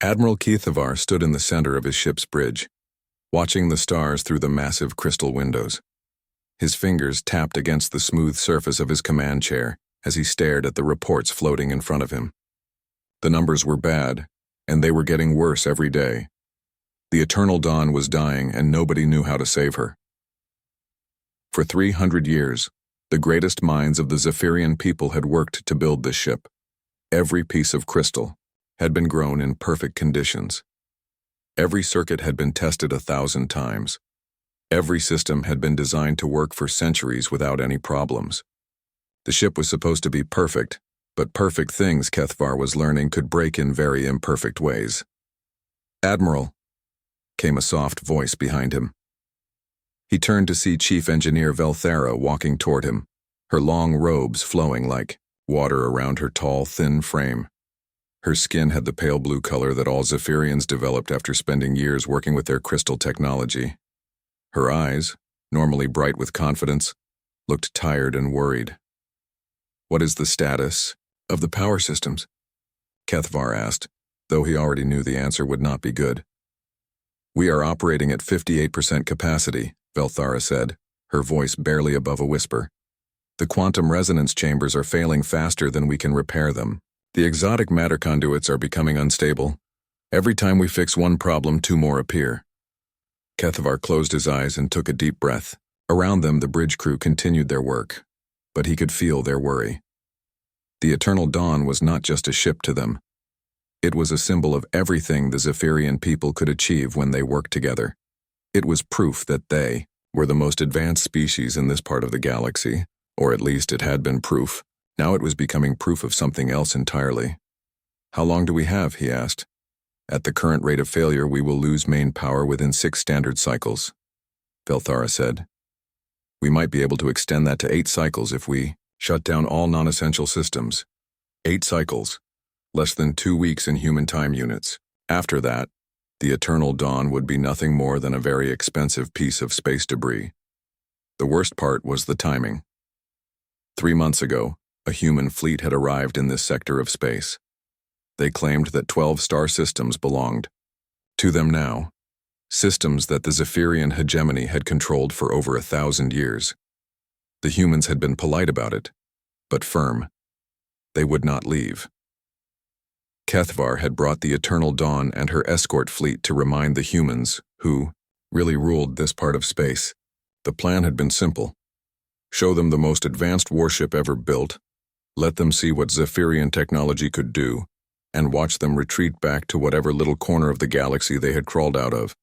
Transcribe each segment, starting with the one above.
Admiral Keithavar stood in the center of his ship's bridge, watching the stars through the massive crystal windows. His fingers tapped against the smooth surface of his command chair as he stared at the reports floating in front of him. The numbers were bad, and they were getting worse every day. The Eternal Dawn was dying, and nobody knew how to save her. For 300 years, the greatest minds of the Zephyrian people had worked to build this ship. Every piece of crystal had been grown in perfect conditions. Every circuit had been tested 1,000 times. Every system had been designed to work for centuries without any problems. The ship was supposed to be perfect, but perfect things, Keithvar was learning, could break in very imperfect ways. "Admiral," came a soft voice behind him. He turned to see Chief Engineer Velthara walking toward him, her long robes flowing like water around her tall, thin frame. Her skin had the pale blue color that all Zephyrians developed after spending years working with their crystal technology. Her eyes, normally bright with confidence, looked tired and worried. "What is the status of the power systems?" Keithvar asked, though he already knew the answer would not be good. "We are operating at 58% capacity," Velthara said, her voice barely above a whisper. "The quantum resonance chambers are failing faster than we can repair them. The exotic matter conduits are becoming unstable. Every time we fix one problem, 2 more appear." Keithvar closed his eyes and took a deep breath. Around them, the bridge crew continued their work, but he could feel their worry. The Eternal Dawn was not just a ship to them. It was a symbol of everything the Zephyrian people could achieve when they worked together. It was proof that they were the most advanced species in this part of the galaxy, or at least it had been proof. Now it was becoming proof of something else entirely. "How long do we have?" he asked. "At the current rate of failure, we will lose main power within 6 standard cycles," Velthara said. "We might be able to extend that to 8 cycles if we shut down all non-essential systems. 8 cycles, less than 2 weeks in human time units. After that, the Eternal Dawn would be nothing more than a very expensive piece of space debris." The worst part was the timing. 3 months ago, a human fleet had arrived in this sector of space. They claimed that 12 star systems belonged to them now, systems that the Zephyrian hegemony had controlled for over 1,000 years. The humans had been polite about it, but firm. They would not leave. Keithvar had brought the Eternal Dawn and her escort fleet to remind the humans, who really ruled this part of space. The plan had been simple. Show them the most advanced warship ever built, let them see what Zephyrian technology could do, and watch them retreat back to whatever little corner of the galaxy they had crawled out of.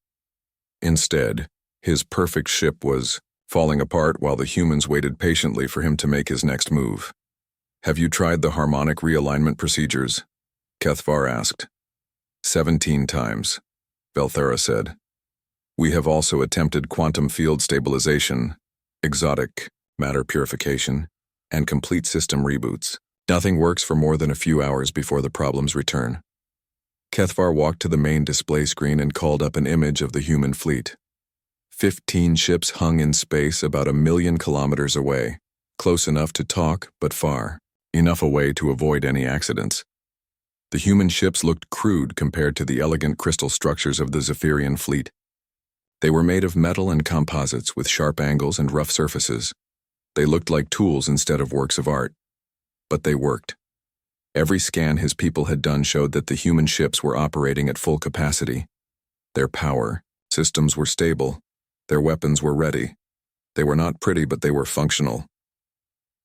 Instead, his perfect ship was falling apart while the humans waited patiently for him to make his next move. "Have you tried the harmonic realignment procedures?" Keithvar asked. 17 times, Velthara said. "We have also attempted quantum field stabilization, exotic matter purification, and complete system reboots. Nothing works for more than a few hours before the problems return." Keithvar walked to the main display screen and called up an image of the human fleet. 15 ships hung in space about 1,000,000 kilometers away, close enough to talk, but far enough away to avoid any accidents. The human ships looked crude compared to the elegant crystal structures of the Zephyrian fleet. They were made of metal and composites with sharp angles and rough surfaces. They looked like tools instead of works of art. But they worked. Every scan his people had done showed that the human ships were operating at full capacity. Their power systems were stable. Their weapons were ready. They were not pretty, but they were functional.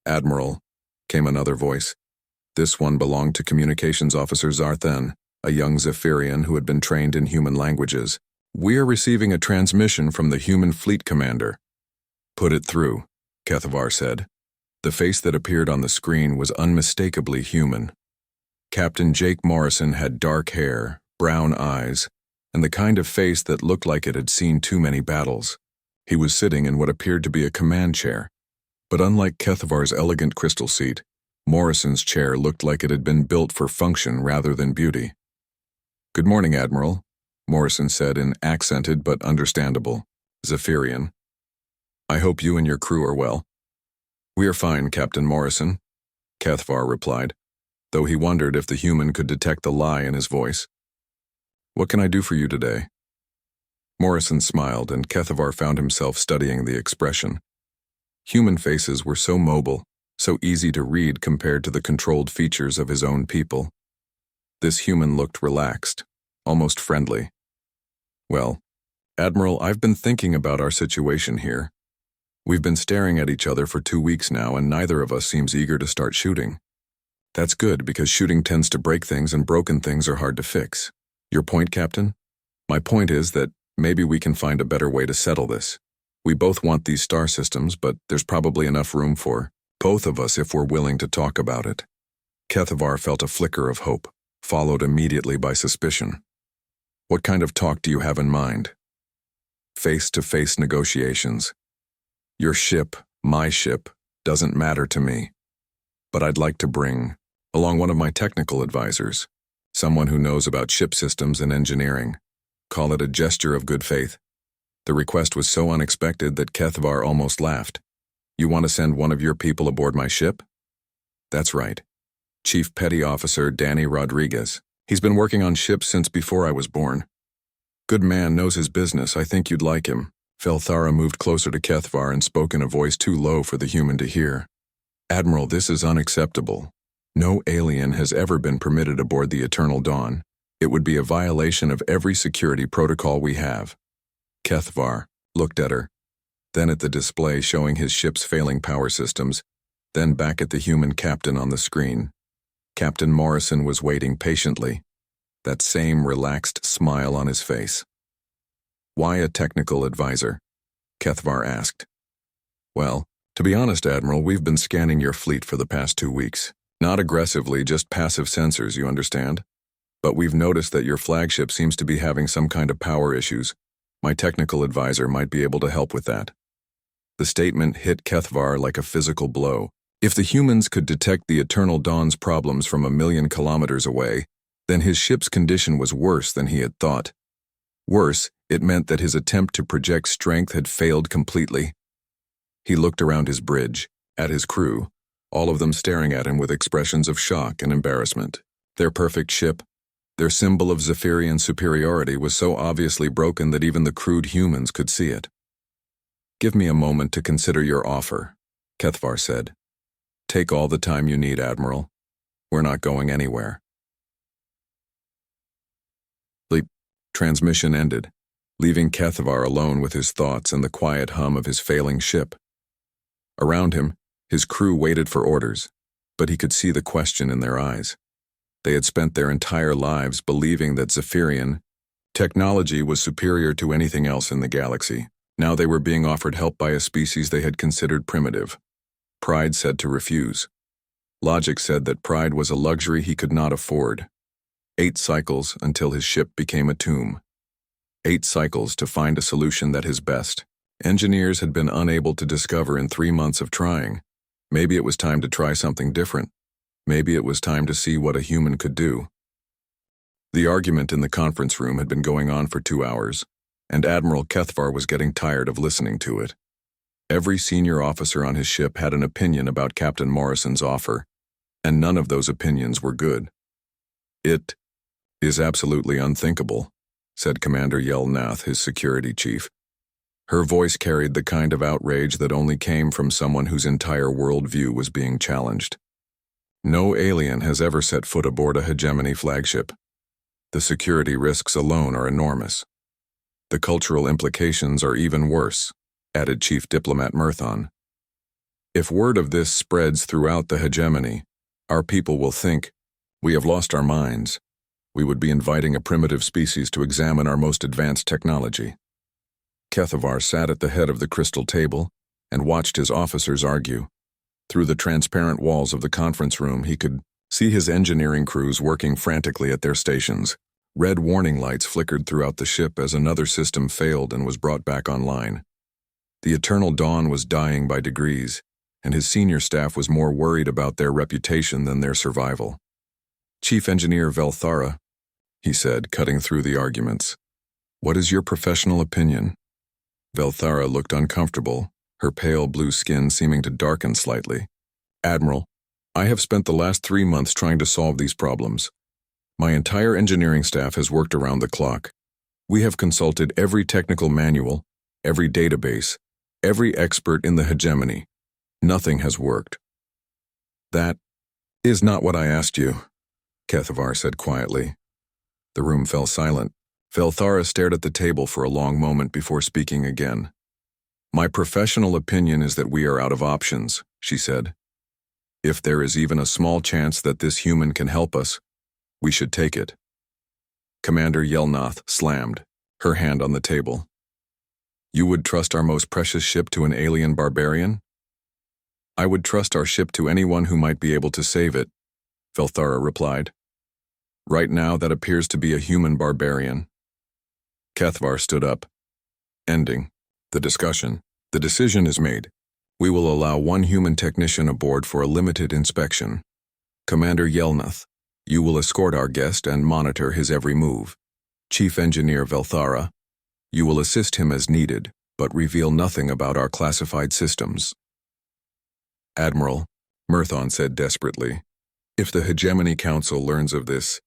"Admiral," came another voice. This one belonged to Communications Officer Zarthan, a young Zephyrian who had been trained in human languages. "We are receiving a transmission from the human fleet commander." "Put it through," Keithvar said. The face that appeared on the screen was unmistakably human. Captain Jake Morrison had dark hair, brown eyes, and the kind of face that looked like it had seen too many battles. He was sitting in what appeared to be a command chair, but unlike Keithvar's elegant crystal seat, Morrison's chair looked like it had been built for function rather than beauty. "Good morning, Admiral," Morrison said in accented but understandable Zephyrian. "I hope you and your crew are well." "We are fine, Captain Morrison," Keithvar replied, though he wondered if the human could detect the lie in his voice. What can I do for you today? Morrison smiled, and Kethavar found himself studying the expression. Human faces were so mobile, so easy to read compared to the controlled features of his own people. This human looked relaxed, almost friendly. Well, Admiral, I've been thinking about our situation here. We've been staring at each other for 2 weeks now, and neither of us seems eager to start shooting. That's good, because shooting tends to break things, and broken things are hard to fix. Your point, Captain? My point is that maybe we can find a better way to settle this. We both want these star systems, but there's probably enough room for both of us if we're willing to talk about it. Kethavar felt a flicker of hope, followed immediately by suspicion. What kind of talk do you have in mind? Face-to-face negotiations. Your ship, my ship, doesn't matter to me. But I'd like to bring along one of my technical advisors, someone who knows about ship systems and engineering. Call it a gesture of good faith. The request was so unexpected that Kethavar almost laughed. You want to send one of your people aboard my ship? That's right. Chief Petty Officer Danny Rodriguez. He's been working on ships since before I was born. Good man, knows his business. I think you'd like him. Velthara moved closer to Kethavar and spoke in a voice too low for the human to hear. Admiral, this is unacceptable. No alien has ever been permitted aboard the Eternal Dawn. It would be a violation of every security protocol we have. Kethavar looked at her, then at the display showing his ship's failing power systems, then back at the human captain on the screen. Captain Morrison was waiting patiently, that same relaxed smile on his face. Why a technical advisor? Kethavar asked. Well, to be honest, Admiral, we've been scanning your fleet for the past 2 weeks. Not aggressively, just passive sensors, you understand? But we've noticed that your flagship seems to be having some kind of power issues. My technical advisor might be able to help with that. The statement hit Kethavar like a physical blow. If the humans could detect the Eternal Dawn's problems from 1,000,000 kilometers away, then his ship's condition was worse than he had thought. Worse, it meant that his attempt to project strength had failed completely. He looked around his bridge, at his crew, all of them staring at him with expressions of shock and embarrassment. Their perfect ship, their symbol of Zephyrian superiority, was so obviously broken that even the crude humans could see it. Give me a moment to consider your offer, Kethavar said. Take all the time you need, Admiral. We're not going anywhere. The transmission ended, leaving Kethavar alone with his thoughts and the quiet hum of his failing ship. Around him, his crew waited for orders, but he could see the question in their eyes. They had spent their entire lives believing that Zephyrian technology was superior to anything else in the galaxy. Now they were being offered help by a species they had considered primitive. Pride said to refuse. Logic said that pride was a luxury he could not afford. 8 cycles until his ship became a tomb. 8 cycles to find a solution that his best engineers had been unable to discover in 3 months of trying. Maybe it was time to try something different. Maybe it was time to see what a human could do. The argument in the conference room had been going on for 2 hours, and Admiral Kethavar was getting tired of listening to it. Every senior officer on his ship had an opinion about Captain Morrison's offer, and none of those opinions were good. It is absolutely unthinkable, said Commander Yelnath, his security chief. Her voice carried the kind of outrage that only came from someone whose entire worldview was being challenged. No alien has ever set foot aboard a hegemony flagship. The security risks alone are enormous. The cultural implications are even worse, added Chief Diplomat Murthon. If word of this spreads throughout the hegemony, our people will think, we have lost our minds. We would be inviting a primitive species to examine our most advanced technology. Kethavar sat at the head of the crystal table and watched his officers argue. Through the transparent walls of the conference room, he could see his engineering crews working frantically at their stations. Red warning lights flickered throughout the ship as another system failed and was brought back online. The Eternal Dawn was dying by degrees, and his senior staff was more worried about their reputation than their survival. Chief Engineer Velthara, he said, cutting through the arguments. What is your professional opinion? Velthara looked uncomfortable, her pale blue skin seeming to darken slightly. Admiral, I have spent the last 3 months trying to solve these problems. My entire engineering staff has worked around the clock. We have consulted every technical manual, every database, every expert in the hegemony. Nothing has worked. That is not what I asked you, Kethavar said quietly. The room fell silent. Velthara stared at the table for a long moment before speaking again. My professional opinion is that we are out of options, she said. If there is even a small chance that this human can help us, we should take it. Commander Yelnath slammed, her hand on the table. You would trust our most precious ship to an alien barbarian? I would trust our ship to anyone who might be able to save it, Velthara replied. Right now that appears to be a human barbarian. Kethvar stood up, ending the discussion. The decision is made. We will allow one human technician aboard for a limited inspection. Commander Yelnath, you will escort our guest and monitor his every move. Chief Engineer Velthara, you will assist him as needed, but reveal nothing about our classified systems. Admiral, Murthon said desperately, if the Hegemony Council learns of this,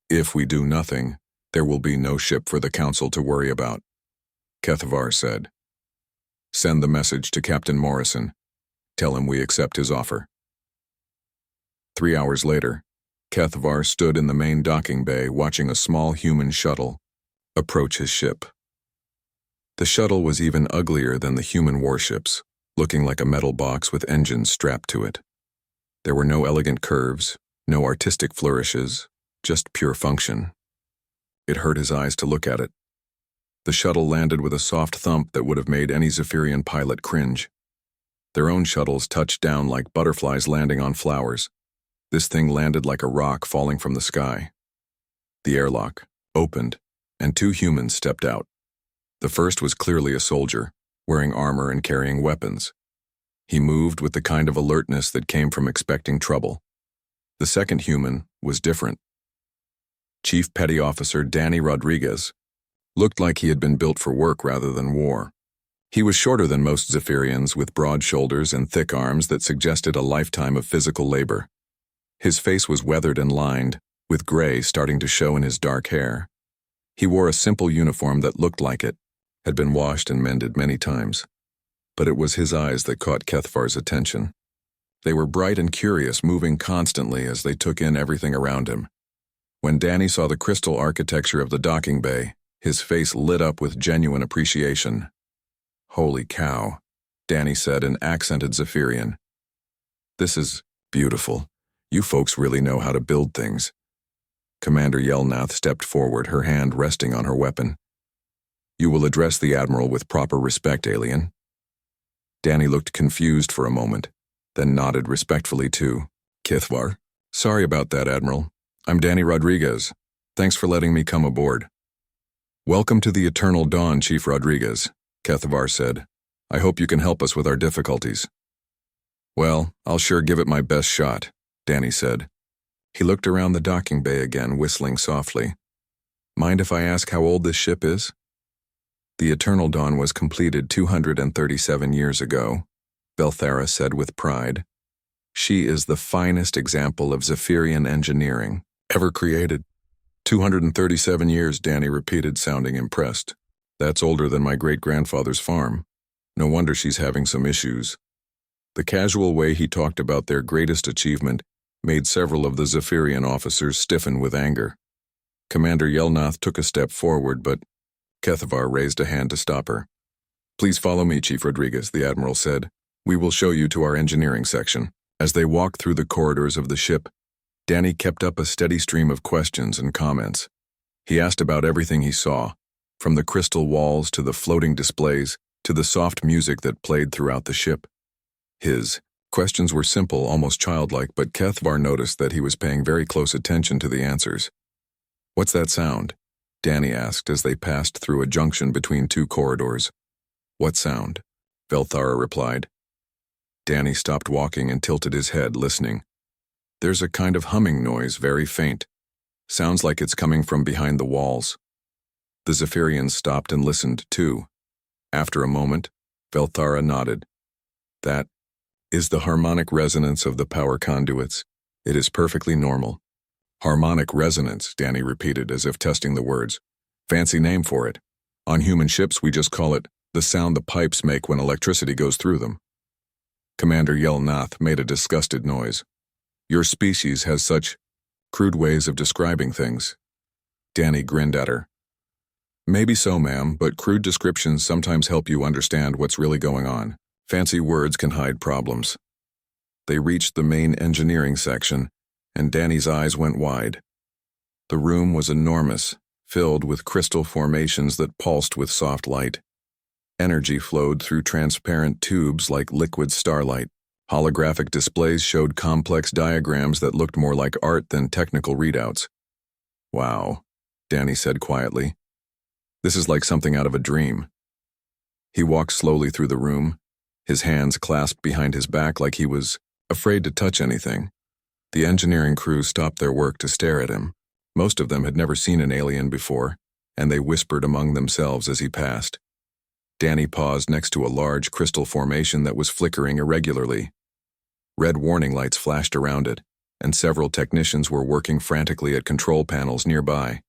if we do nothing, there will be no ship for the Council to worry about. Kethavar said. Send the message to Captain Morrison. Tell him we accept his offer. 3 hours later, Kethavar stood in the main docking bay watching a small human shuttle approach his ship. The shuttle was even uglier than the human warships, looking like a metal box with engines strapped to it. There were no elegant curves, no artistic flourishes, just pure function. It hurt his eyes to look at it. The shuttle landed with a soft thump that would have made any Zephyrian pilot cringe. Their own shuttles touched down like butterflies landing on flowers. This thing landed like a rock falling from the sky. The airlock opened, and 2 humans stepped out. The first was clearly a soldier, wearing armor and carrying weapons. He moved with the kind of alertness that came from expecting trouble. The second human was different. Chief Petty Officer Danny Rodriguez looked like he had been built for work rather than war. He was shorter than most Zephyrians, with broad shoulders and thick arms that suggested a lifetime of physical labor. His face was weathered and lined, with gray starting to show in his dark hair. He wore a simple uniform that looked like it had been washed and mended many times. But it was his eyes that caught Kethvar's attention. They were bright and curious, moving constantly as they took in everything around him. When Danny saw the crystal architecture of the docking bay, his face lit up with genuine appreciation. Holy cow, Danny said in accented Zephyrian. This is beautiful. You folks really know how to build things. Commander Yelnath stepped forward, her hand resting on her weapon. You will address the Admiral with proper respect, alien. Danny looked confused for a moment, then nodded respectfully to Kithvar. Sorry about that, Admiral. I'm Danny Rodriguez. Thanks for letting me come aboard. Welcome to the Eternal Dawn, Chief Rodriguez, Kethavar said. I hope you can help us with our difficulties. Well, I'll sure give it my best shot, Danny said. He looked around the docking bay again, whistling softly. Mind if I ask how old this ship is? The Eternal Dawn was completed 237 years ago, Velthara said with pride. She is the finest example of Zephyrian engineering ever created. 237 years, Danny repeated, sounding impressed. That's older than my great-grandfather's farm. No wonder she's having some issues. The casual way he talked about their greatest achievement made several of the Zephyrian officers stiffen with anger. Commander Yelnath took a step forward, but Kethavar raised a hand to stop her. Please follow me, Chief Rodriguez, the Admiral said. We will show you to our engineering section. As they walked through the corridors of the ship, Danny kept up a steady stream of questions and comments. He asked about everything he saw, from the crystal walls to the floating displays to the soft music that played throughout the ship. His questions were simple, almost childlike, but Kethvar noticed that he was paying very close attention to the answers. What's that sound? Danny asked as they passed through a junction between 2 corridors. What sound? Velthara replied. Danny stopped walking and tilted his head, listening. There's a kind of humming noise, very faint. Sounds like it's coming from behind the walls. The Zephyrians stopped and listened, too. After a moment, Velthara nodded. That is the harmonic resonance of the power conduits. It is perfectly normal. Harmonic resonance, Danny repeated as if testing the words. Fancy name for it. On human ships, we just call it the sound the pipes make when electricity goes through them. Commander Yelnath made a disgusted noise. Your species has such crude ways of describing things. Danny grinned at her. Maybe so, ma'am, but crude descriptions sometimes help you understand what's really going on. Fancy words can hide problems. They reached the main engineering section, and Danny's eyes went wide. The room was enormous, filled with crystal formations that pulsed with soft light. Energy flowed through transparent tubes like liquid starlight. Holographic displays showed complex diagrams that looked more like art than technical readouts. Wow, Danny said quietly. This is like something out of a dream. He walked slowly through the room, his hands clasped behind his back like he was afraid to touch anything. The engineering crew stopped their work to stare at him. Most of them had never seen an alien before, and they whispered among themselves as he passed. Danny paused next to a large crystal formation that was flickering irregularly. Red warning lights flashed around it, and several technicians were working frantically at control panels nearby.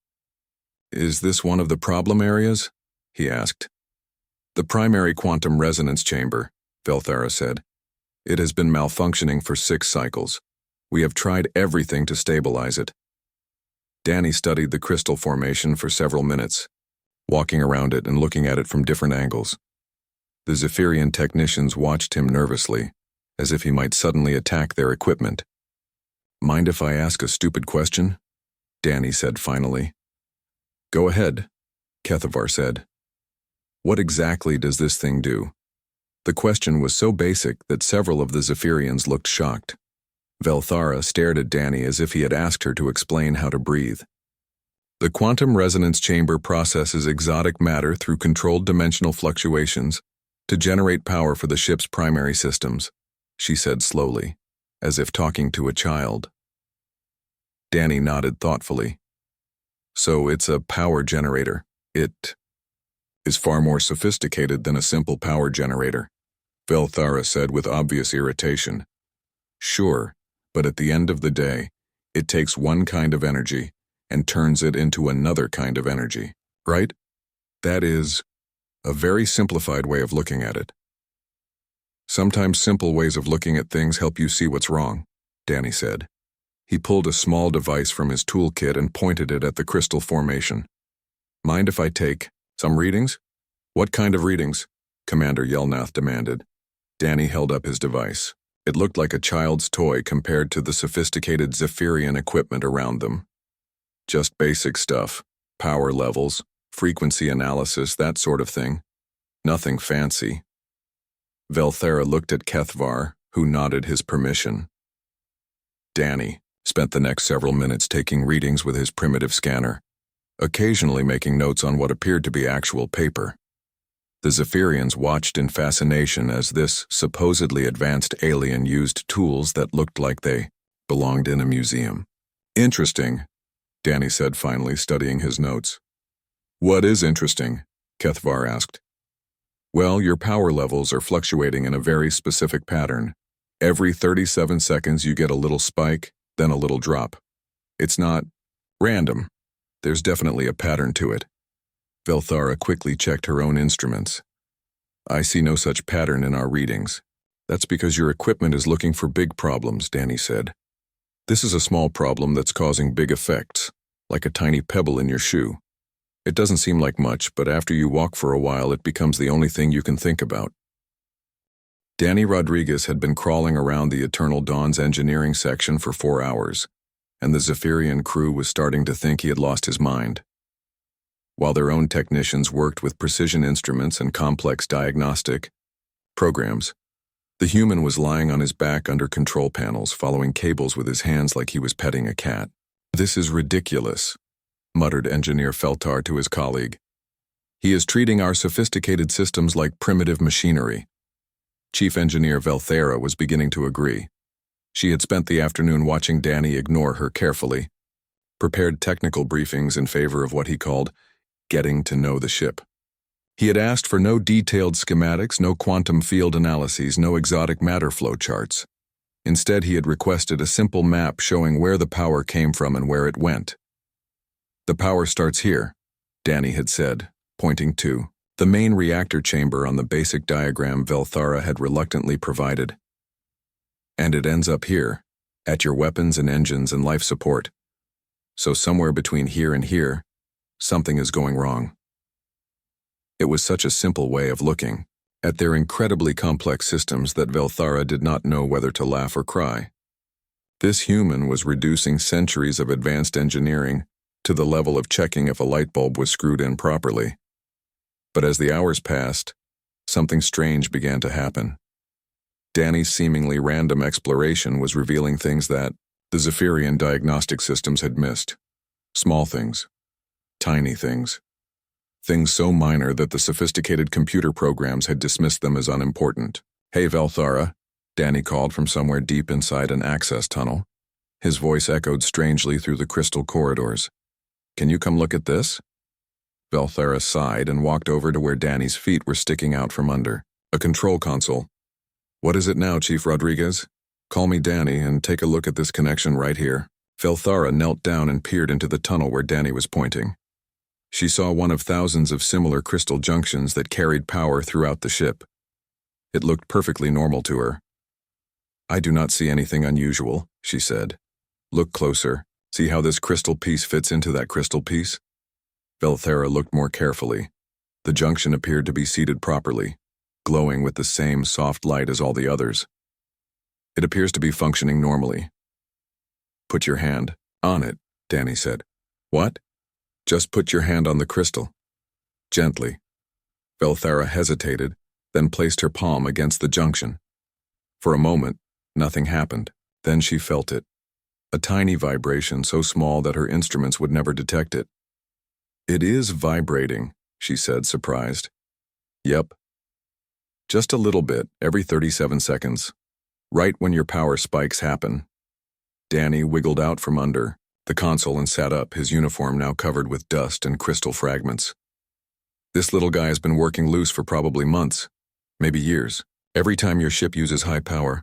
Is this one of the problem areas? He asked. The primary quantum resonance chamber, Velthara said. It has been malfunctioning for 6 cycles. We have tried everything to stabilize it. Danny studied the crystal formation for several minutes, walking around it and looking at it from different angles. The Zephyrian technicians watched him nervously, as if he might suddenly attack their equipment. Mind if I ask a stupid question? Danny said finally. Go ahead, Kethavar said. What exactly does this thing do? The question was so basic that several of the Zephyrians looked shocked. Velthara stared at Danny as if he had asked her to explain how to breathe. The quantum resonance chamber processes exotic matter through controlled dimensional fluctuations to generate power for the ship's primary systems, she said slowly, as if talking to a child. Danny nodded thoughtfully. So it's a power generator. It is far more sophisticated than a simple power generator, Velthara said with obvious irritation. Sure, but at the end of the day, it takes one kind of energy and turns it into another kind of energy, right? That is a very simplified way of looking at it. Sometimes simple ways of looking at things help you see what's wrong, Danny said. He pulled a small device from his toolkit and pointed it at the crystal formation. Mind if I take some readings? What kind of readings? Commander Yelnath demanded. Danny held up his device. It looked like a child's toy compared to the sophisticated Zephyrian equipment around them. Just basic stuff, power levels, frequency analysis, that sort of thing. Nothing fancy. Velthara looked at Kethvar, who nodded his permission. Danny spent the next several minutes taking readings with his primitive scanner, occasionally making notes on what appeared to be actual paper. The Zephyrians watched in fascination as this supposedly advanced alien used tools that looked like they belonged in a museum. Interesting, Danny said finally, studying his notes. What is interesting? Kethvar asked. Well, your power levels are fluctuating in a very specific pattern. Every 37 seconds you get a little spike, then a little drop. It's not random. There's definitely a pattern to it. Velthara quickly checked her own instruments. I see no such pattern in our readings. That's because your equipment is looking for big problems, Danny said. This is a small problem that's causing big effects, like a tiny pebble in your shoe. It doesn't seem like much, but after you walk for a while, it becomes the only thing you can think about. Danny Rodriguez had been crawling around the Eternal Dawn's engineering section for 4 hours, and the Zephyrian crew was starting to think he had lost his mind. While their own technicians worked with precision instruments and complex diagnostic programs, the human was lying on his back under control panels, following cables with his hands like he was petting a cat. This is ridiculous, muttered Engineer Feltar to his colleague. He is treating our sophisticated systems like primitive machinery. Chief Engineer Velthara was beginning to agree. She had spent the afternoon watching Danny ignore her carefully, prepared technical briefings in favor of what he called getting to know the ship. He had asked for no detailed schematics, no quantum field analyses, no exotic matter flow charts. Instead, he had requested a simple map showing where the power came from and where it went. "The power starts here," Danny had said, pointing to the main reactor chamber on the basic diagram Velthara had reluctantly provided. "And it ends up here, at your weapons and engines and life support. So somewhere between here and here, something is going wrong." It was such a simple way of looking at their incredibly complex systems that Velthara did not know whether to laugh or cry. This human was reducing centuries of advanced engineering to the level of checking if a light bulb was screwed in properly. But as the hours passed, something strange began to happen. Danny's seemingly random exploration was revealing things that the Zephyrian diagnostic systems had missed. Small things. Tiny things. Things so minor that the sophisticated computer programs had dismissed them as unimportant. "Hey, Velthara," Danny called from somewhere deep inside an access tunnel. His voice echoed strangely through the crystal corridors. "Can you come look at this?" Velthara sighed and walked over to where Danny's feet were sticking out from under. A control console. "What is it now, Chief Rodriguez? Call me Danny and take a look at this connection right here." Velthara knelt down and peered into the tunnel where Danny was pointing. She saw one of thousands of similar crystal junctions that carried power throughout the ship. It looked perfectly normal to her. "I do not see anything unusual," she said. "Look closer. See how this crystal piece fits into that crystal piece?" Velthara looked more carefully. The junction appeared to be seated properly, glowing with the same soft light as all the others. "It appears to be functioning normally." "Put your hand on it," Danny said. "What?" "Just put your hand on the crystal. Gently." Velthara hesitated, then placed her palm against the junction. For a moment, nothing happened. Then she felt it. A tiny vibration so small that her instruments would never detect it. "It is vibrating," she said, surprised. "Yep. Just a little bit, every 37 seconds. Right when your power spikes happen." Danny wiggled out from under the console and sat up, his uniform now covered with dust and crystal fragments. "This little guy has been working loose for probably months, maybe years. Every time your ship uses high power,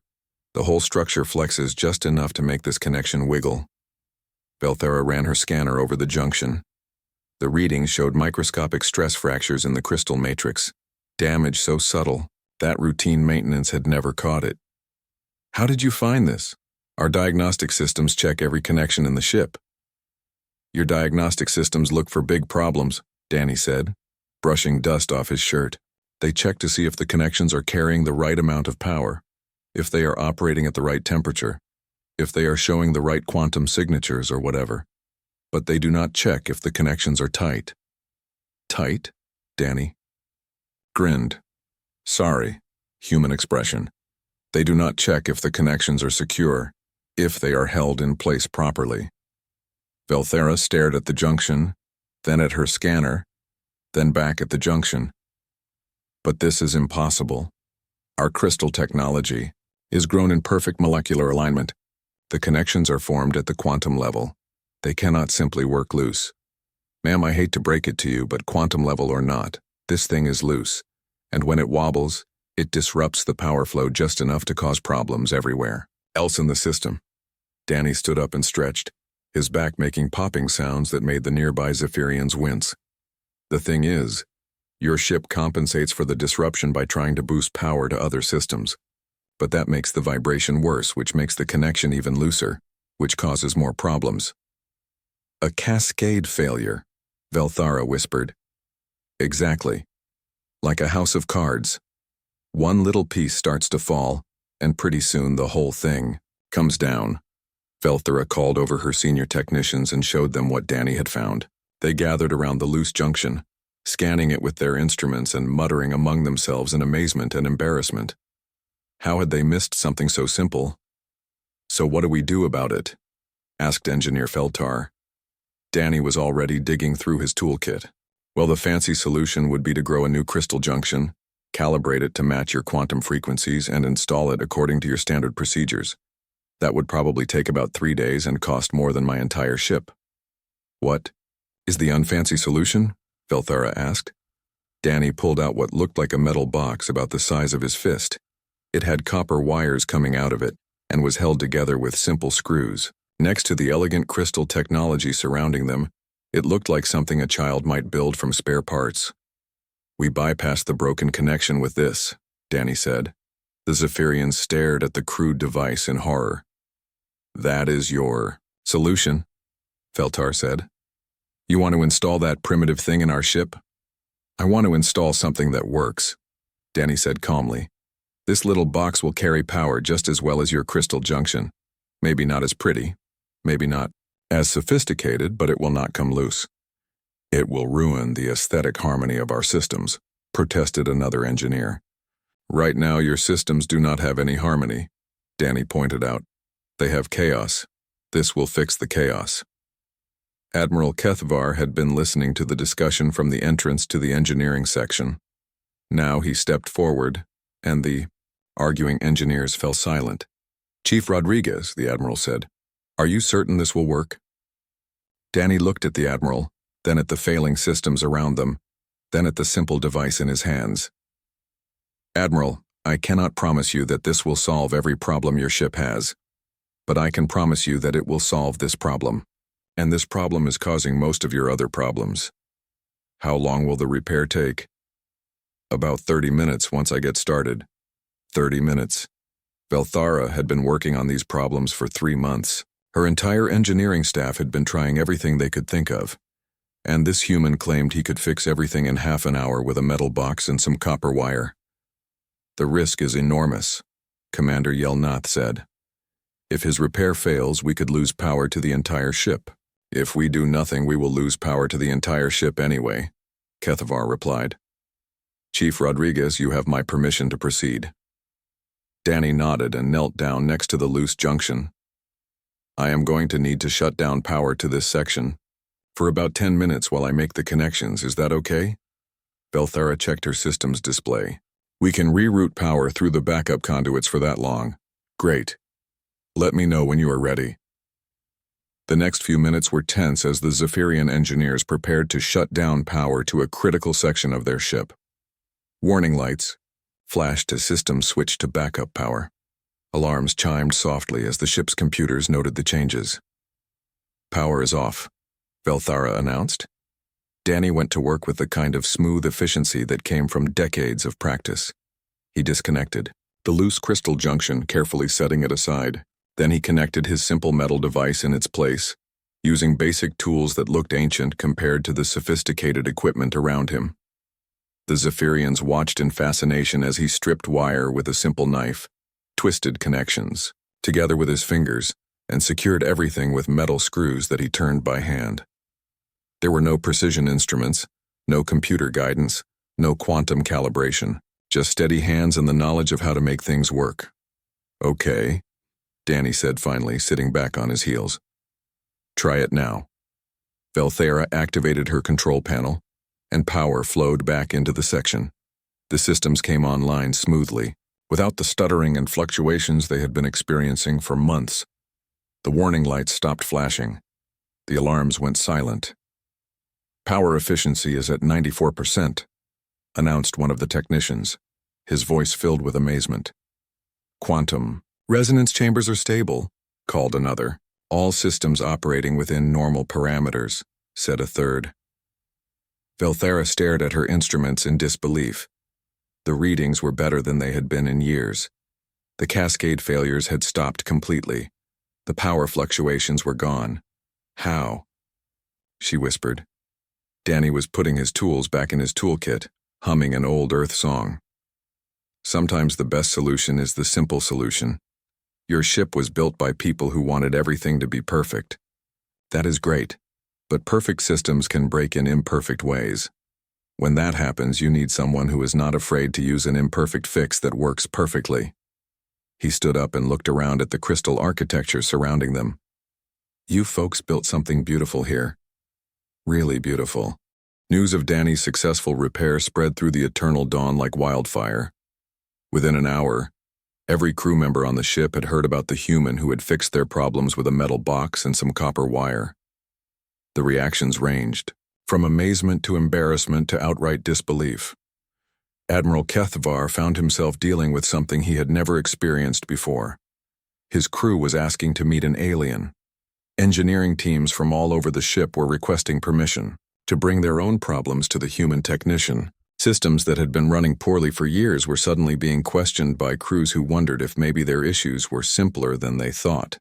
the whole structure flexes just enough to make this connection wiggle." Velthara ran her scanner over the junction. The readings showed microscopic stress fractures in the crystal matrix, damage so subtle that routine maintenance had never caught it. "How did you find this? Our diagnostic systems check every connection in the ship." "Your diagnostic systems look for big problems," Danny said, brushing dust off his shirt. "They check to see if the connections are carrying the right amount of power, if they are operating at the right temperature, if they are showing the right quantum signatures or whatever. But they do not check if the connections are tight." "Tight?" Danny grinned. "Sorry, human expression. They do not check if the connections are secure, if they are held in place properly." Velthara stared at the junction, then at her scanner, then back at the junction. "But this is impossible. Our crystal technology is grown in perfect molecular alignment. The connections are formed at the quantum level. They cannot simply work loose. Ma'am, I hate to break it to you, but quantum level or not, this thing is loose. And when it wobbles, it disrupts the power flow just enough to cause problems everywhere else in the system." Danny stood up and stretched, his back making popping sounds that made the nearby Zephyrians wince. "The thing is, your ship compensates for the disruption by trying to boost power to other systems. But that makes the vibration worse, which makes the connection even looser, which causes more problems." "A cascade failure," Velthara whispered. "Exactly. Like a house of cards. One little piece starts to fall, and pretty soon the whole thing comes down." Velthara called over her senior technicians and showed them what Danny had found. They gathered around the loose junction, scanning it with their instruments and muttering among themselves in amazement and embarrassment. How had they missed something so simple? "So what do we do about it?" asked Engineer Feltar. Danny was already digging through his toolkit. "Well, the fancy solution would be to grow a new crystal junction, calibrate it to match your quantum frequencies, and install it according to your standard procedures. That would probably take about 3 days and cost more than my entire ship." "What is the unfancy solution?" Velthara asked. Danny pulled out what looked like a metal box about the size of his fist. It had copper wires coming out of it, and was held together with simple screws. Next to the elegant crystal technology surrounding them, it looked like something a child might build from spare parts. "We bypassed the broken connection with this," Danny said. The Zephyrians stared at the crude device in horror. "That is your solution?" Feltar said. "You want to install that primitive thing in our ship?" "I want to install something that works," Danny said calmly. "This little box will carry power just as well as your crystal junction. Maybe not as pretty, maybe not as sophisticated, but it will not come loose." "It will ruin the aesthetic harmony of our systems," protested another engineer. "Right now your systems do not have any harmony," Danny pointed out. "They have chaos. This will fix the chaos." Admiral Kethvar had been listening to the discussion from the entrance to the engineering section. Now he stepped forward, and the arguing engineers fell silent. "Chief Rodriguez," the Admiral said, "are you certain this will work?" Danny looked at the Admiral, then at the failing systems around them, then at the simple device in his hands. "Admiral, I cannot promise you that this will solve every problem your ship has, but I can promise you that it will solve this problem, and this problem is causing most of your other problems." "How long will the repair take?" "About 30 minutes once I get started." 30 minutes. Velthara had been working on these problems for 3 months. Her entire engineering staff had been trying everything they could think of, and this human claimed he could fix everything in half an hour with a metal box and some copper wire. "The risk is enormous," Commander Yelnath said. "If his repair fails, we could lose power to the entire ship. If we do nothing, we will lose power to the entire ship anyway," Kethavar replied. "Chief Rodriguez, you have my permission to proceed." Danny nodded and knelt down next to the loose junction. "I am going to need to shut down power to this section for about 10 minutes while I make the connections. Is that okay?" Belthara checked her system's display. "We can reroute power through the backup conduits for that long." "Great. Let me know when you are ready." The next few minutes were tense as the Zephyrian engineers prepared to shut down power to a critical section of their ship. Warning lights flashed as systems switched to backup power. Alarms chimed softly as the ship's computers noted the changes. "Power is off," Velthara announced. Danny went to work with the kind of smooth efficiency that came from decades of practice. He disconnected the loose crystal junction, carefully setting it aside. Then he connected his simple metal device in its place, using basic tools that looked ancient compared to the sophisticated equipment around him. The Zephyrians watched in fascination as he stripped wire with a simple knife, twisted connections, together with his fingers, and secured everything with metal screws that he turned by hand. There were no precision instruments, no computer guidance, no quantum calibration, just steady hands and the knowledge of how to make things work. "Okay," Danny said finally, sitting back on his heels. "Try it now." Velthera activated her control panel, and power flowed back into the section. The systems came online smoothly, without the stuttering and fluctuations they had been experiencing for months. The warning lights stopped flashing. The alarms went silent. "Power efficiency is at 94%, announced one of the technicians, his voice filled with amazement. "Quantum resonance chambers are stable," called another. "All systems operating within normal parameters," said a third. Velthera stared at her instruments in disbelief. The readings were better than they had been in years. The cascade failures had stopped completely. The power fluctuations were gone. "How?" she whispered. Danny was putting his tools back in his toolkit, humming an old Earth song. "Sometimes the best solution is the simple solution. Your ship was built by people who wanted everything to be perfect. That is great, but perfect systems can break in imperfect ways. When that happens, you need someone who is not afraid to use an imperfect fix that works perfectly." He stood up and looked around at the crystal architecture surrounding them. "You folks built something beautiful here. Really beautiful." News of Danny's successful repair spread through the eternal dawn like wildfire. Within an hour, every crew member on the ship had heard about the human who had fixed their problems with a metal box and some copper wire. The reactions ranged, from amazement to embarrassment to outright disbelief. Admiral Kethvar found himself dealing with something he had never experienced before. His crew was asking to meet an alien. Engineering teams from all over the ship were requesting permission to bring their own problems to the human technician. Systems that had been running poorly for years were suddenly being questioned by crews who wondered if maybe their issues were simpler than they thought.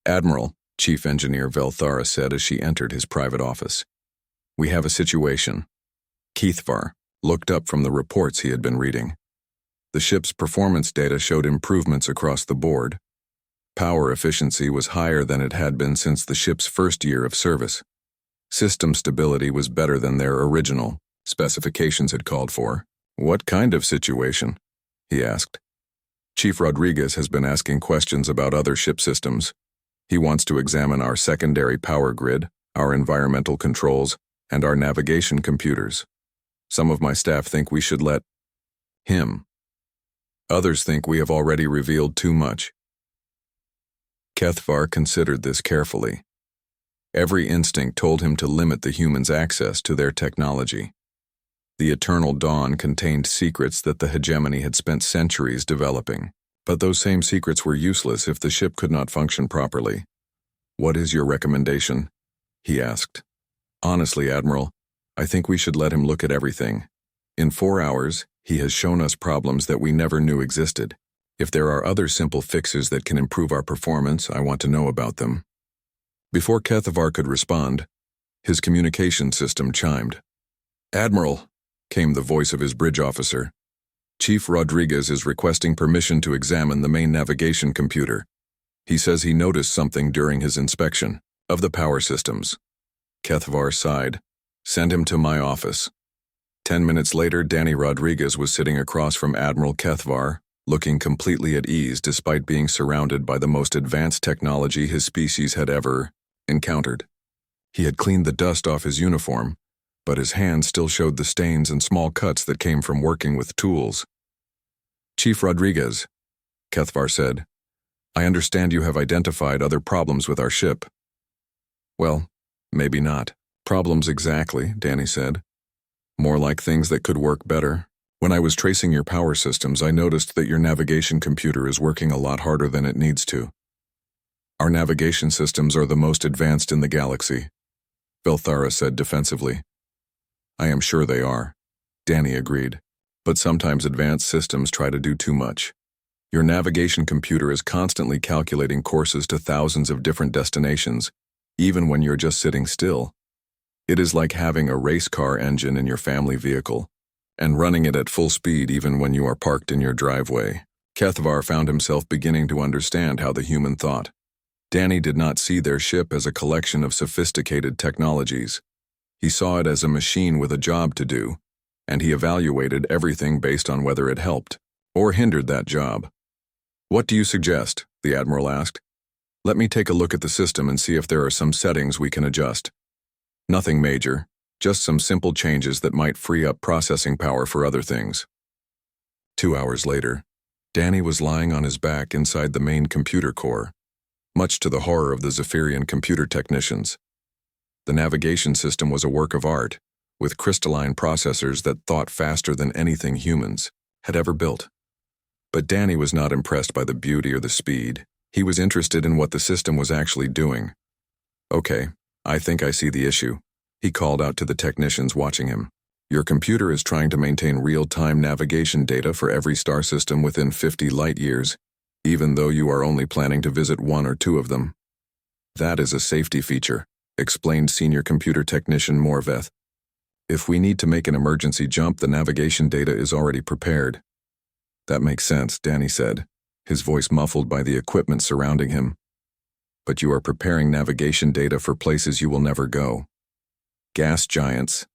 "Admiral," Chief Engineer Velthara said as she entered his private office. "We have a situation." Keithvar looked up from the reports he had been reading. The ship's performance data showed improvements across the board. Power efficiency was higher than it had been since the ship's first year of service. System stability was better than their original specifications had called for. "What kind of situation?" he asked. "Chief Rodriguez has been asking questions about other ship systems. He wants to examine our secondary power grid, our environmental controls, and our navigation computers. Some of my staff think we should let him. Others think we have already revealed too much." Kethvar considered this carefully. Every instinct told him to limit the humans' access to their technology. The Eternal Dawn contained secrets that the hegemony had spent centuries developing, but those same secrets were useless if the ship could not function properly. "What is your recommendation?" he asked. "Honestly, Admiral, I think we should let him look at everything. In 4 hours, he has shown us problems that we never knew existed. If there are other simple fixes that can improve our performance, I want to know about them." Before Kethavar could respond, his communication system chimed. "Admiral," came the voice of his bridge officer. "Chief Rodriguez is requesting permission to examine the main navigation computer. He says he noticed something during his inspection of the power systems." Kethavar sighed. "Send him to my office." 10 minutes later, Danny Rodriguez was sitting across from Admiral Kethavar, looking completely at ease despite being surrounded by the most advanced technology his species had ever encountered. He had cleaned the dust off his uniform, but his hands still showed the stains and small cuts that came from working with tools. "Chief Rodriguez," Kethvar said, "I understand you have identified other problems with our ship." "Well, maybe not problems exactly," Danny said. "More like things that could work better. When I was tracing your power systems, I noticed that your navigation computer is working a lot harder than it needs to. Our navigation systems are the most advanced in the galaxy," Velthara said defensively. "I am sure they are," Danny agreed. "But sometimes advanced systems try to do too much. Your navigation computer is constantly calculating courses to thousands of different destinations, even when you're just sitting still. It is like having a race car engine in your family vehicle, and running it at full speed even when you are parked in your driveway." Kethvar found himself beginning to understand how the human thought. Danny did not see their ship as a collection of sophisticated technologies. He saw it as a machine with a job to do, and he evaluated everything based on whether it helped or hindered that job. "What do you suggest?" the Admiral asked. "Let me take a look at the system and see if there are some settings we can adjust." "Nothing major, just some simple changes that might free up processing power for other things." 2 hours later, Danny was lying on his back inside the main computer core, much to the horror of the Zephyrian computer technicians. The navigation system was a work of art, with crystalline processors that thought faster than anything humans had ever built. But Danny was not impressed by the beauty or the speed. He was interested in what the system was actually doing. "Okay, I think I see the issue," he called out to the technicians watching him. "Your computer is trying to maintain real-time navigation data for every star system within 50 light-years, even though you are only planning to visit 1 or 2 of them. That is a safety feature," explained Senior Computer Technician Morveth. "If we need to make an emergency jump, the navigation data is already prepared." "That makes sense," Danny said, his voice muffled by the equipment surrounding him. "But you are preparing navigation data for places you will never go. Gas giants.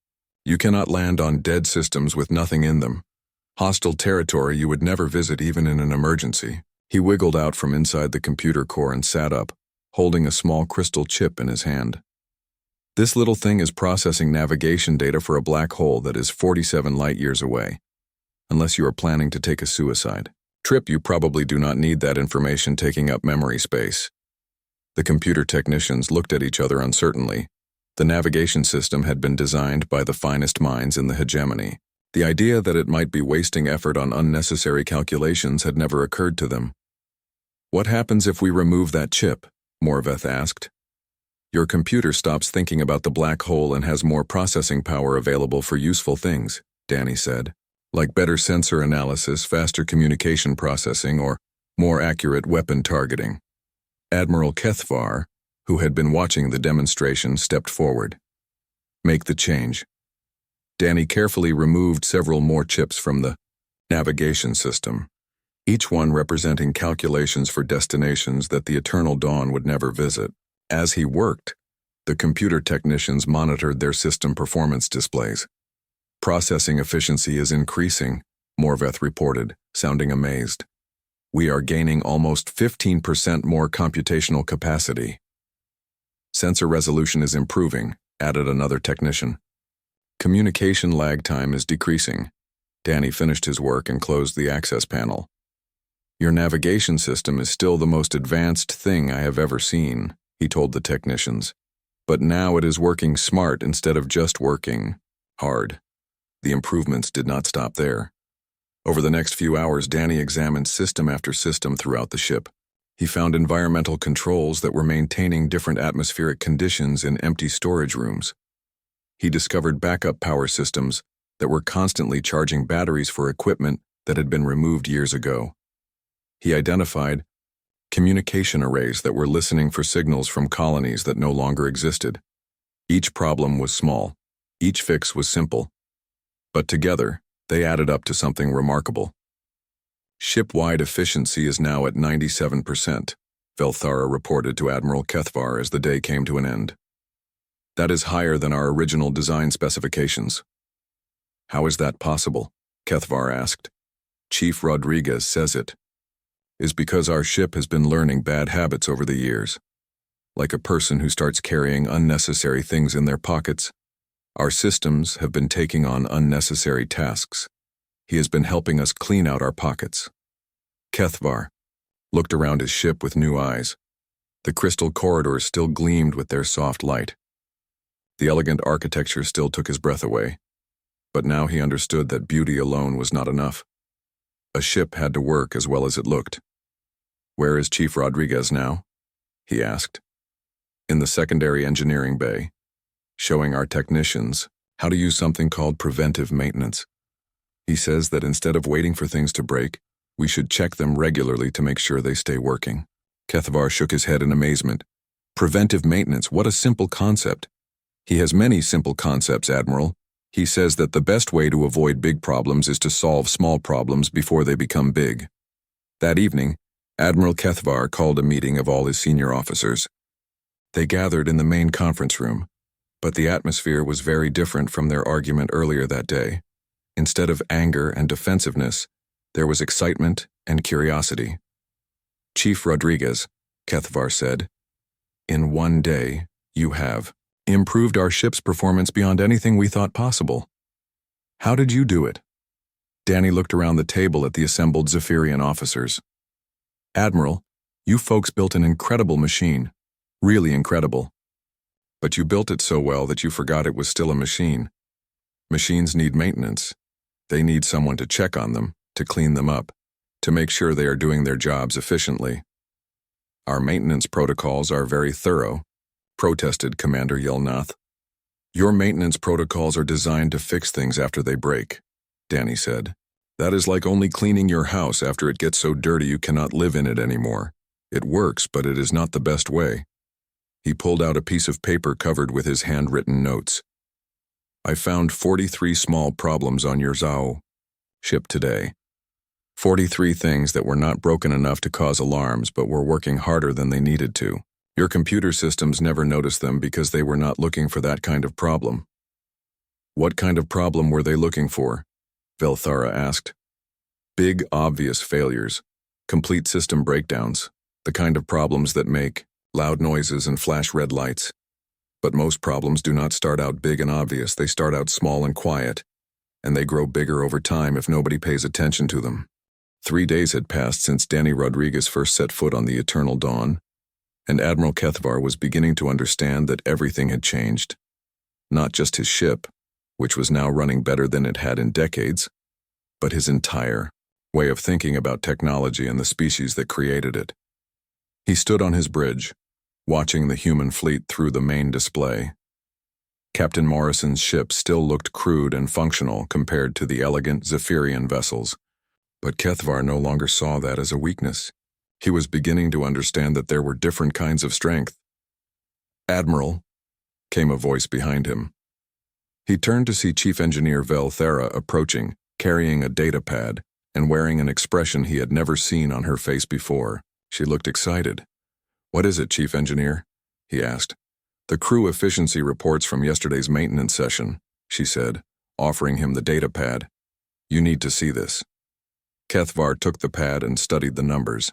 You cannot land on dead systems with nothing in them. Hostile territory you would never visit even in an emergency." He wiggled out from inside the computer core and sat up, holding a small crystal chip in his hand. "This little thing is processing navigation data for a black hole that is 47 light-years away. Unless you are planning to take a suicide trip, you probably do not need that information taking up memory space." The computer technicians looked at each other uncertainly. The navigation system had been designed by the finest minds in the hegemony. The idea that it might be wasting effort on unnecessary calculations had never occurred to them. What happens if we remove that chip? Morveth asked. Your computer stops thinking about the black hole and has more processing power available for useful things, Danny said, like better sensor analysis, faster communication processing, or more accurate weapon targeting. Admiral Kethvar, who had been watching the demonstration, stepped forward. Make the change. Danny carefully removed several more chips from the navigation system, each one representing calculations for destinations that the Eternal Dawn would never visit. As he worked, the computer technicians monitored their system performance displays. Processing efficiency is increasing, Morveth reported, sounding amazed. We are gaining almost 15% more computational capacity. Sensor resolution is improving, added another technician. Communication lag time is decreasing. Danny finished his work and closed the access panel. Your navigation system is still the most advanced thing I have ever seen, he told the technicians. But now it is working smart instead of just working hard. The improvements did not stop there. Over the next few hours, Danny examined system after system throughout the ship. He found environmental controls that were maintaining different atmospheric conditions in empty storage rooms. He discovered backup power systems that were constantly charging batteries for equipment that had been removed years ago. He identified communication arrays that were listening for signals from colonies that no longer existed. Each problem was small. Each fix was simple. But together, they added up to something remarkable. Ship-wide efficiency is now at 97%, Velthara reported to Admiral Kethvar as the day came to an end. That is higher than our original design specifications. How is that possible? Kethvar asked. Chief Rodriguez says it is because our ship has been learning bad habits over the years. Like a person who starts carrying unnecessary things in their pockets, our systems have been taking on unnecessary tasks. He has been helping us clean out our pockets. Kethvar looked around his ship with new eyes. The crystal corridors still gleamed with their soft light. The elegant architecture still took his breath away. But now he understood that beauty alone was not enough. A ship had to work as well as it looked. Where is Chief Rodriguez now? He asked. In the secondary engineering bay, showing our technicians how to use something called preventive maintenance. He says that instead of waiting for things to break, we should check them regularly to make sure they stay working. Kethvar shook his head in amazement. Preventive maintenance, what a simple concept. He has many simple concepts, Admiral. He says that the best way to avoid big problems is to solve small problems before they become big. That evening, Admiral Kethvar called a meeting of all his senior officers. They gathered in the main conference room, but the atmosphere was very different from their argument earlier that day. Instead of anger and defensiveness, there was excitement and curiosity. Chief Rodriguez, Kethvar said, in one day, you have improved our ship's performance beyond anything we thought possible. How did you do it? Danny looked around the table at the assembled Zephyrian officers. Admiral, you folks built an incredible machine. Really incredible. But you built it so well that you forgot it was still a machine. Machines need maintenance. They need someone to check on them, to clean them up, to make sure they are doing their jobs efficiently. Our maintenance protocols are very thorough, protested Commander Yelnath. Your maintenance protocols are designed to fix things after they break, Danny said. That is like only cleaning your house after it gets so dirty you cannot live in it anymore. It works, but it is not the best way. He pulled out a piece of paper covered with his handwritten notes. I found 43 small problems on your Zhao ship today. 43 things that were not broken enough to cause alarms but were working harder than they needed to. Your computer systems never noticed them because they were not looking for that kind of problem. What kind of problem were they looking for? Velthara asked. Big, obvious failures. Complete system breakdowns. The kind of problems that make loud noises and flash red lights. But most problems do not start out big and obvious. They start out small and quiet, and they grow bigger over time if nobody pays attention to them. 3 days had passed since Danny Rodriguez first set foot on the Eternal Dawn, and Admiral Kethvar was beginning to understand that everything had changed. Not just his ship, which was now running better than it had in decades, but his entire way of thinking about technology and the species that created it. He stood on his bridge, watching the human fleet through the main display. Captain Morrison's ship still looked crude and functional compared to the elegant Zephyrian vessels, but Kethvar no longer saw that as a weakness. He was beginning to understand that there were different kinds of strength. "Admiral," came a voice behind him. He turned to see Chief Engineer Velthera approaching, carrying a data pad, and wearing an expression he had never seen on her face before. She looked excited. "What is it, Chief Engineer?" he asked. "The crew efficiency reports from yesterday's maintenance session," she said, offering him the data pad. "You need to see this." Kethvar took the pad and studied the numbers.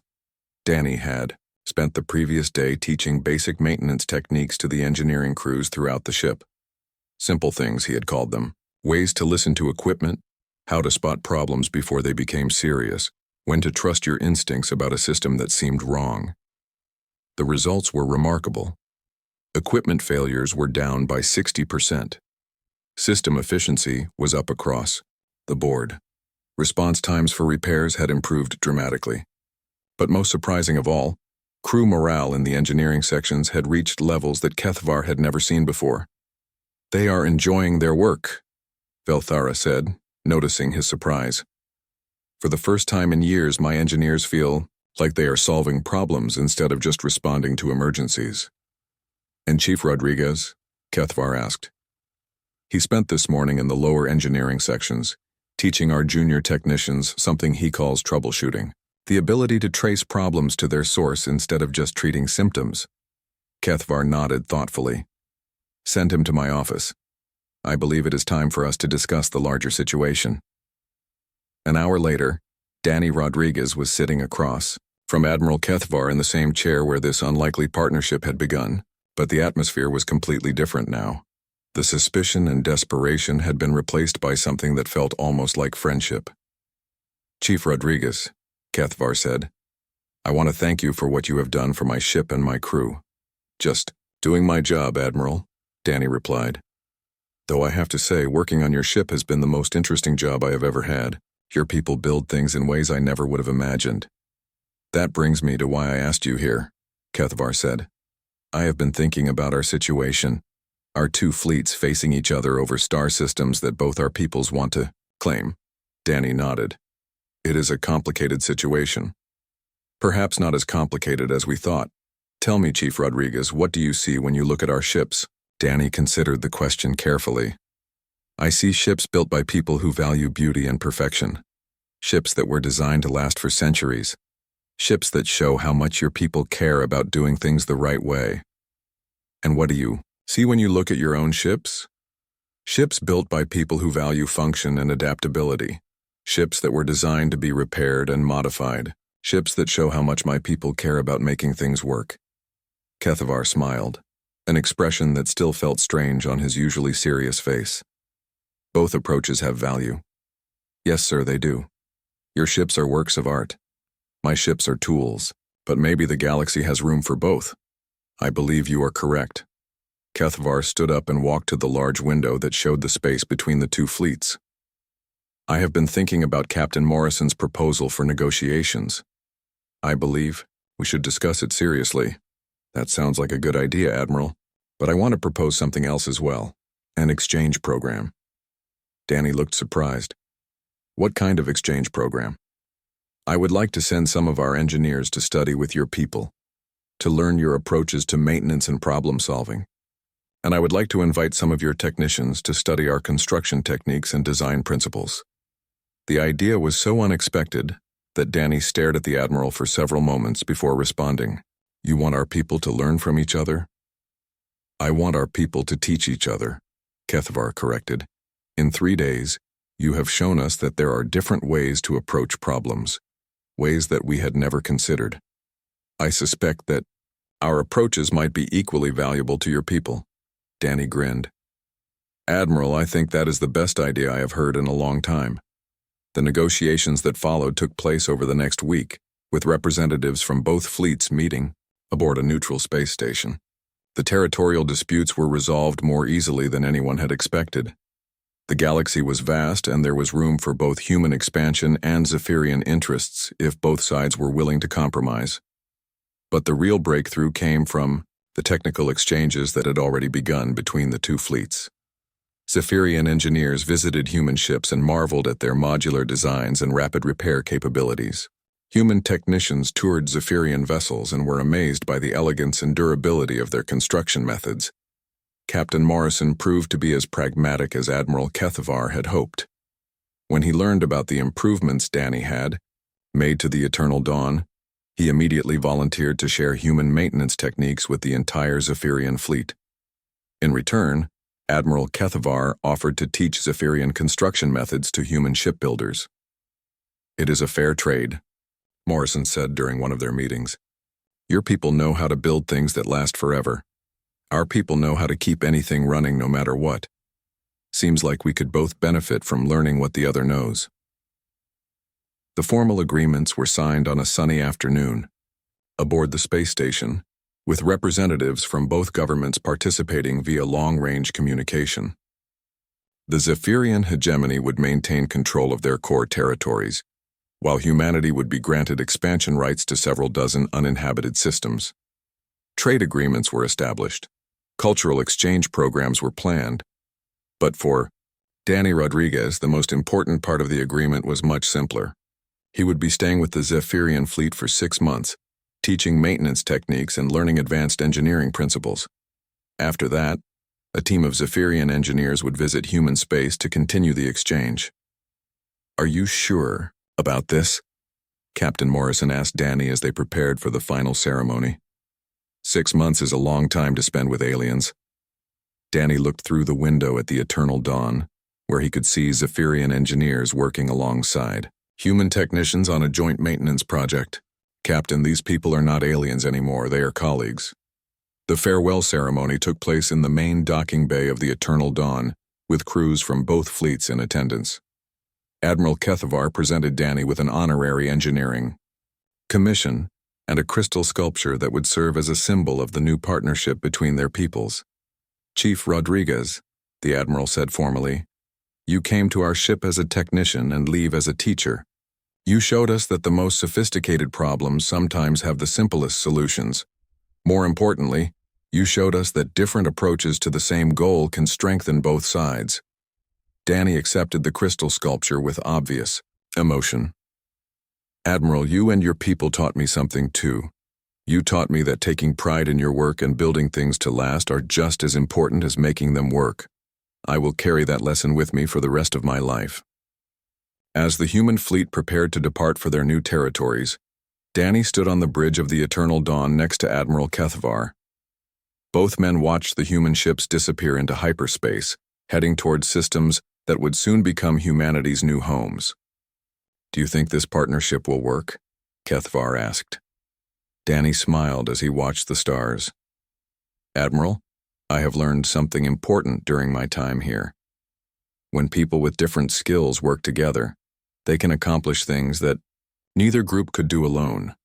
Danny had spent the previous day teaching basic maintenance techniques to the engineering crews throughout the ship. Simple things, he had called them. Ways to listen to equipment, how to spot problems before they became serious, when to trust your instincts about a system that seemed wrong. The results were remarkable. Equipment failures were down by 60%. System efficiency was up across the board. Response times for repairs had improved dramatically. But most surprising of all, crew morale in the engineering sections had reached levels that Kethvar had never seen before. "They are enjoying their work," Velthara said, noticing his surprise. "For the first time in years, my engineers feel like they are solving problems instead of just responding to emergencies." "And Chief Rodriguez?" Kethvar asked. "He spent this morning in the lower engineering sections, teaching our junior technicians something he calls troubleshooting, the ability to trace problems to their source instead of just treating symptoms." Kethvar nodded thoughtfully. "Send him to my office. I believe it is time for us to discuss the larger situation." An hour later, Danny Rodriguez was sitting across from Admiral Kethvar in the same chair where this unlikely partnership had begun, but the atmosphere was completely different now. The suspicion and desperation had been replaced by something that felt almost like friendship. "Chief Rodriguez," Kethvar said, "I want to thank you for what you have done for my ship and my crew." "Just doing my job, Admiral," Danny replied. "Though I have to say, working on your ship has been the most interesting job I have ever had. Your people build things in ways I never would have imagined." "That brings me to why I asked you here," Kethvar said. "I have been thinking about our situation, our two fleets facing each other over star systems that both our peoples want to claim." Danny nodded. "It is a complicated situation. Perhaps not as complicated as we thought. Tell me, Chief Rodriguez, what do you see when you look at our ships?" Danny considered the question carefully. "I see ships built by people who value beauty and perfection. Ships that were designed to last for centuries. Ships that show how much your people care about doing things the right way." "And what do you see when you look at your own ships?" "Ships built by people who value function and adaptability. Ships that were designed to be repaired and modified. Ships that show how much my people care about making things work." Kethvar smiled, an expression that still felt strange on his usually serious face. "Both approaches have value." "Yes, sir, they do. Your ships are works of art. My ships are tools, but maybe the galaxy has room for both." "I believe you are correct." Kethvar stood up and walked to the large window that showed the space between the two fleets. "I have been thinking about Captain Morrison's proposal for negotiations. I believe we should discuss it seriously." "That sounds like a good idea, Admiral, but I want to propose something else as well. An exchange program." Danny looked surprised. "What kind of exchange program?" "I would like to send some of our engineers to study with your people, to learn your approaches to maintenance and problem solving. And I would like to invite some of your technicians to study our construction techniques and design principles." The idea was so unexpected that Danny stared at the Admiral for several moments before responding. "You want our people to learn from each other?" "I want our people to teach each other," Kethvar corrected. "In 3 days, you have shown us that there are different ways to approach problems, ways that we had never considered. I suspect that our approaches might be equally valuable to your people." Danny grinned. "Admiral, I think that is the best idea I have heard in a long time." The negotiations that followed took place over the next week, with representatives from both fleets meeting aboard a neutral space station. The territorial disputes were resolved more easily than anyone had expected. The galaxy was vast, and there was room for both human expansion and Zephyrian interests if both sides were willing to compromise. But the real breakthrough came from the technical exchanges that had already begun between the two fleets. Zephyrian engineers visited human ships and marveled at their modular designs and rapid repair capabilities. Human technicians toured Zephyrian vessels and were amazed by the elegance and durability of their construction methods. Captain Morrison proved to be as pragmatic as Admiral Kethavar had hoped. When he learned about the improvements Danny had made to the Eternal Dawn, he immediately volunteered to share human maintenance techniques with the entire Zephyrian fleet. In return, Admiral Kethavar offered to teach Zephyrian construction methods to human shipbuilders. "It is a fair trade," Morrison said during one of their meetings. "Your people know how to build things that last forever. Our people know how to keep anything running no matter what. Seems like we could both benefit from learning what the other knows." The formal agreements were signed on a sunny afternoon, aboard the space station, with representatives from both governments participating via long-range communication. The Zephyrian hegemony would maintain control of their core territories, while humanity would be granted expansion rights to several dozen uninhabited systems. Trade agreements were established. Cultural exchange programs were planned. But for Danny Rodriguez, the most important part of the agreement was much simpler. He would be staying with the Zephyrian fleet for 6 months, teaching maintenance techniques and learning advanced engineering principles. After that, a team of Zephyrian engineers would visit human space to continue the exchange. "Are you sure about this?" Captain Morrison asked Danny as they prepared for the final ceremony. 6 months is a long time to spend with aliens. Danny looked through the window at the Eternal Dawn, where he could see Zephyrian engineers working alongside human technicians on a joint maintenance project. "Captain, these people are not aliens anymore, they are colleagues." The farewell ceremony took place in the main docking bay of the Eternal Dawn, with crews from both fleets in attendance. Admiral Kethavar presented Danny with an honorary engineering commission and a crystal sculpture that would serve as a symbol of the new partnership between their peoples. "Chief Rodriguez," the Admiral said formally, "you came to our ship as a technician and leave as a teacher. You showed us that the most sophisticated problems sometimes have the simplest solutions. More importantly, you showed us that different approaches to the same goal can strengthen both sides." Danny accepted the crystal sculpture with obvious emotion. "Admiral, you and your people taught me something too. You taught me that taking pride in your work and building things to last are just as important as making them work. I will carry that lesson with me for the rest of my life." As the human fleet prepared to depart for their new territories, Danny stood on the bridge of the Eternal Dawn next to Admiral Kethavar. Both men watched the human ships disappear into hyperspace, heading towards systems that would soon become humanity's new homes. "Do you think this partnership will work?" Kethavar asked. Danny smiled as he watched the stars. "Admiral, I have learned something important during my time here. When people with different skills work together, they can accomplish things that neither group could do alone.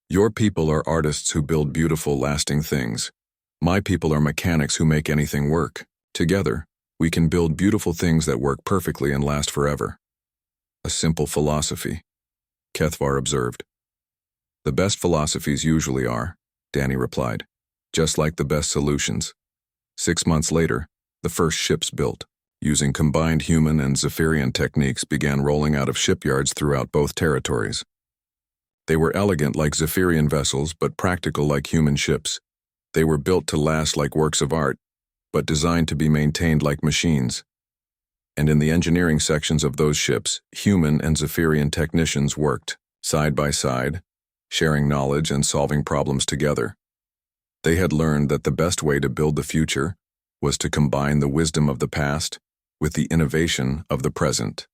Your people are artists who build beautiful, lasting things. My people are mechanics who make anything work. Together, we can build beautiful things that work perfectly and last forever." "A simple philosophy," Kethavar observed. "The best philosophies usually are," Danny replied, "just like the best solutions." 6 months later, the first ships built, using combined human and Zephyrian techniques, began rolling out of shipyards throughout both territories. They were elegant like Zephyrian vessels, but practical like human ships. They were built to last like works of art, but designed to be maintained like machines. And in the engineering sections of those ships, human and Zephyrian technicians worked, side by side, sharing knowledge and solving problems together. They had learned that the best way to build the future was to combine the wisdom of the past with the innovation of the present.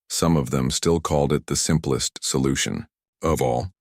Some of them still called it the simplest solution of all.